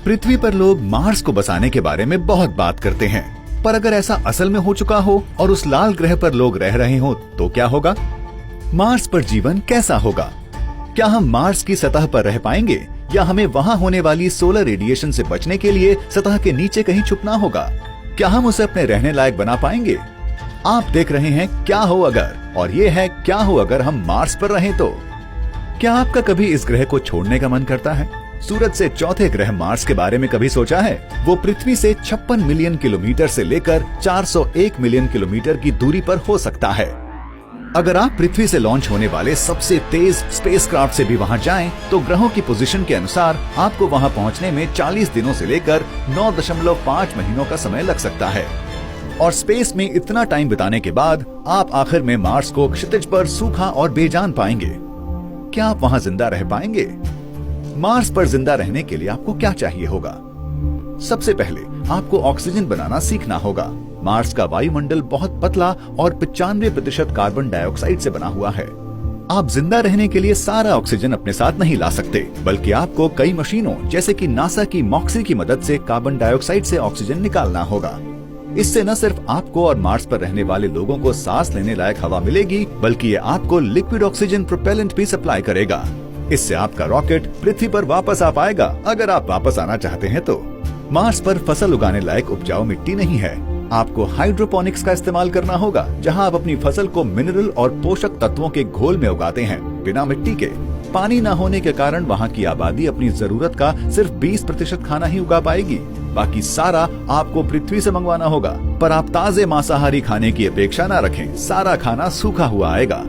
पृथ्वी पर लोग मार्स को बसाने के बारे में बहुत बात करते हैं, पर अगर ऐसा असल में हो चुका हो और उस लाल ग्रह पर लोग रह रहे हो तो क्या होगा? मार्स पर जीवन कैसा होगा? क्या हम मार्स की सतह पर रह पाएंगे या हमें वहाँ होने वाली सोलर रेडिएशन से बचने के लिए सतह के नीचे कहीं छुपना होगा? क्या हम उसे अपने रहने लायक बना पाएंगे? आप देख रहे हैं क्या हो अगर, और ये है क्या हो अगर हम मार्स पर रहें तो। क्या आपका कभी इस ग्रह को छोड़ने का मन करता है? सूरज से चौथे ग्रह मार्स के बारे में कभी सोचा है? वो पृथ्वी से 56 मिलियन किलोमीटर से लेकर 401 मिलियन किलोमीटर की दूरी पर हो सकता है। अगर आप पृथ्वी से लॉन्च होने वाले सबसे तेज स्पेसक्राफ्ट से भी वहां जाएं, तो ग्रहों की पोजीशन के अनुसार आपको वहां पहुंचने में 40 दिनों से लेकर 9.5 महीनों का समय लग सकता है। और स्पेस में इतना टाइम बिताने के बाद आप आखिर में मार्स को क्षितिज पर सूखा और बेजान पाएंगे। क्या आप वहां जिंदा रह पाएंगे? मार्स पर जिंदा रहने के लिए आपको क्या चाहिए होगा? सबसे पहले आपको ऑक्सीजन बनाना सीखना होगा। मार्स का वायुमंडल बहुत पतला और 95% कार्बन डाइऑक्साइड से बना हुआ है। आप जिंदा रहने के लिए सारा ऑक्सीजन अपने साथ नहीं ला सकते, बल्कि आपको कई मशीनों जैसे कि नासा की मॉक्सी की मदद से कार्बन डाइऑक्साइड से ऑक्सीजन निकालना होगा। इससे न सिर्फ आपको और मार्स पर रहने वाले लोगों को सांस लेने लायक हवा मिलेगी, बल्कि ये आपको लिक्विड ऑक्सीजन प्रोपेलेंट भी सप्लाई करेगा। इससे आपका रॉकेट पृथ्वी पर वापस आ पाएगा, अगर आप वापस आना चाहते हैं तो। मार्स पर फसल उगाने लायक उपजाऊ मिट्टी नहीं है। आपको हाइड्रोपोनिक्स का इस्तेमाल करना होगा, जहां आप अपनी फसल को मिनरल और पोषक तत्वों के घोल में उगाते हैं, बिना मिट्टी के। पानी न होने के कारण वहां की आबादी अपनी जरूरत का सिर्फ 20% खाना ही उगा पाएगी। बाकी सारा आपको पृथ्वी से मंगवाना होगा। पर आप ताजे मांसाहारी खाने की अपेक्षा न रखें, सारा खाना सूखा हुआ आएगा।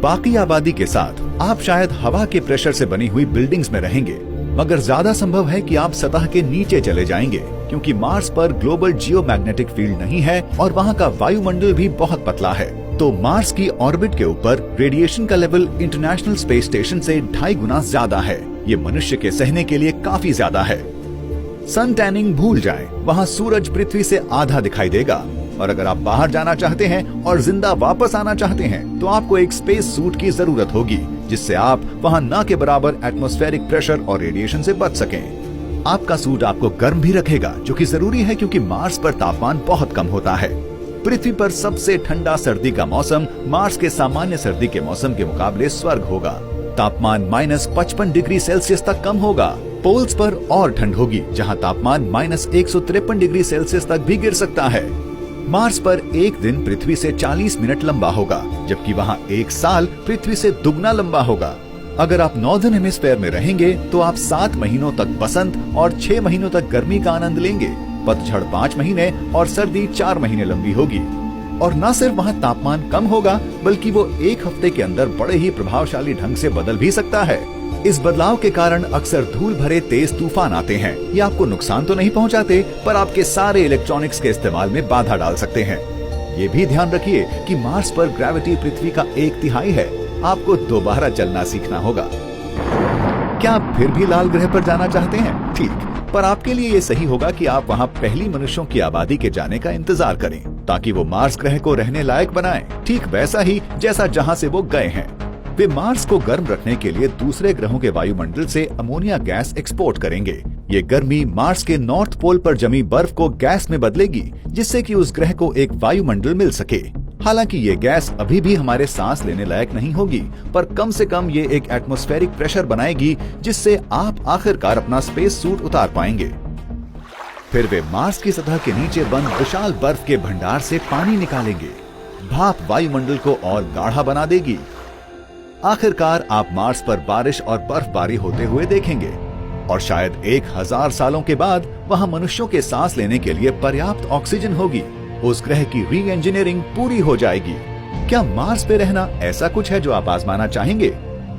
बाकी आबादी के साथ आप शायद हवा के प्रेशर से बनी हुई बिल्डिंग्स में रहेंगे, मगर ज्यादा संभव है कि आप सतह के नीचे चले जाएंगे, क्योंकि मार्स पर ग्लोबल जियोमैग्नेटिक फील्ड नहीं है और वहाँ का वायुमंडल भी बहुत पतला है। तो मार्स की ऑर्बिट के ऊपर रेडिएशन का लेवल इंटरनेशनल स्पेस स्टेशन से 2.5 गुना ज्यादा है। ये मनुष्य के सहने के लिए काफी ज्यादा है। सन टैनिंग भूल जाएं, वहाँ सूरज पृथ्वी से आधा दिखाई देगा। और अगर आप बाहर जाना चाहते हैं और जिंदा वापस आना चाहते हैं, तो आपको एक स्पेस सूट की जरूरत होगी, जिससे आप वहाँ न के बराबर एटमॉस्फेरिक प्रेशर और रेडिएशन से बच सकें। आपका सूट आपको गर्म भी रखेगा, जो कि जरूरी है क्योंकि मार्स पर तापमान बहुत कम होता है। पृथ्वी पर सबसे ठंडा सर्दी का मौसम मार्स के सामान्य सर्दी के मौसम के मुकाबले स्वर्ग होगा। तापमान -55 डिग्री सेल्सियस तक कम होगा। पोल्स पर और ठंड होगी, जहां तापमान -153 डिग्री सेल्सियस तक भी गिर सकता है। मार्स पर एक दिन पृथ्वी से 40 मिनट लंबा होगा, जबकि वहां एक साल पृथ्वी से दुगना लंबा होगा। अगर आप नॉर्दर्न हेमिस्फीयर में रहेंगे तो आप 7 महीनों तक बसंत और 6 महीनों तक गर्मी का आनंद लेंगे। पतझड़ 5 महीने और सर्दी 4 महीने लंबी होगी। और न सिर्फ वहाँ तापमान कम होगा, बल्कि वो एक हफ्ते के अंदर बड़े ही प्रभावशाली ढंग से बदल भी सकता है। इस बदलाव के कारण अक्सर धूल भरे तेज तूफान आते हैं। ये आपको नुकसान तो नहीं पहुंचाते, पर आपके सारे इलेक्ट्रॉनिक्स के इस्तेमाल में बाधा डाल सकते हैं। ये भी ध्यान रखिए कि मार्स पर ग्रेविटी पृथ्वी का 1/3 है। आपको दोबारा चलना सीखना होगा। क्या आप फिर भी लाल ग्रह पर जाना चाहते हैं? ठीक, पर आपके लिए ये सही होगा कि आप वहाँ पहली मनुष्यों की आबादी के जाने का इंतजार करें, ताकि वो मार्स ग्रह को रहने लायक बनाएं, ठीक वैसा ही जैसा जहाँ से वो गए हैं। वे मार्स को गर्म रखने के लिए दूसरे ग्रहों के वायुमंडल से अमोनिया गैस एक्सपोर्ट करेंगे। ये गर्मी मार्स के नॉर्थ पोल पर जमी बर्फ को गैस में बदलेगी, जिससे कि उस ग्रह को एक वायुमंडल मिल सके। हालांकि ये गैस अभी भी हमारे सांस लेने लायक नहीं होगी, पर कम से कम ये एक एटमॉस्फेरिक प्रेशर बनाएगी, जिससे आप आखिरकार अपना स्पेस सूट उतार पाएंगे। फिर वे मार्स की सतह के नीचे बंद विशाल बर्फ के भंडार से पानी निकालेंगे। भाप वायुमंडल को और गाढ़ा बना देगी। आखिरकार आप मार्स पर बारिश और बर्फबारी होते हुए देखेंगे, और शायद 1000 सालों के बाद वहां मनुष्यों के सांस लेने के लिए पर्याप्त ऑक्सीजन होगी। उस ग्रह की री इंजीनियरिंग पूरी हो जाएगी। क्या मार्स पे रहना ऐसा कुछ है जो आप आजमाना चाहेंगे,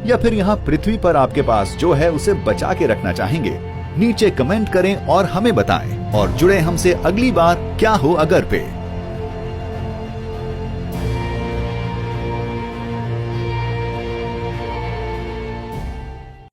या फिर यहाँ पृथ्वी पर आपके पास जो है उसे बचा के रखना चाहेंगे? नीचे कमेंट करें और हमें बताएं, और जुड़े हमसे अगली बार क्या हो अगर पे।